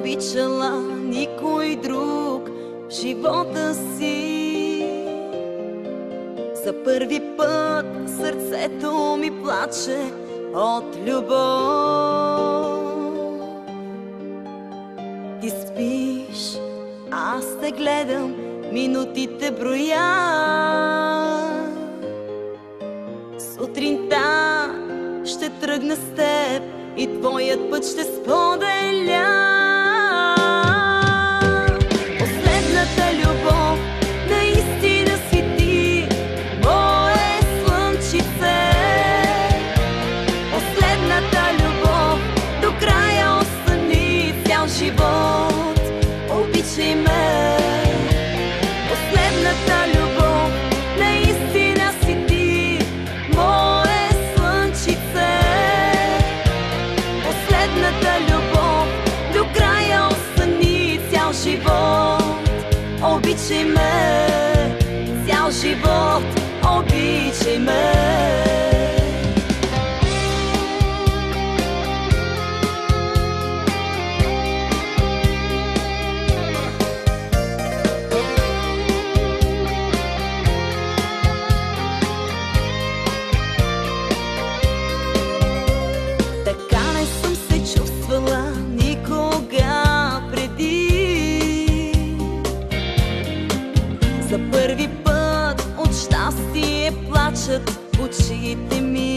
обичала никой друг в живота си. За първи път сърцето ми плаче от любов. Ти спиш, аз те гледам, минутите броя. Сутринта ще тръгна с теб и твоят път ще споделя. Последната любов наистина си ти, мое слънчице. Последната любов до края остани цял живот. Обичай ме. Последната любов наистина си ти, мое слънчице. Последната любов до края остани цял живот. Обичай ме, цял живот, обичай ме. За първи път от щастие плачат очите ми.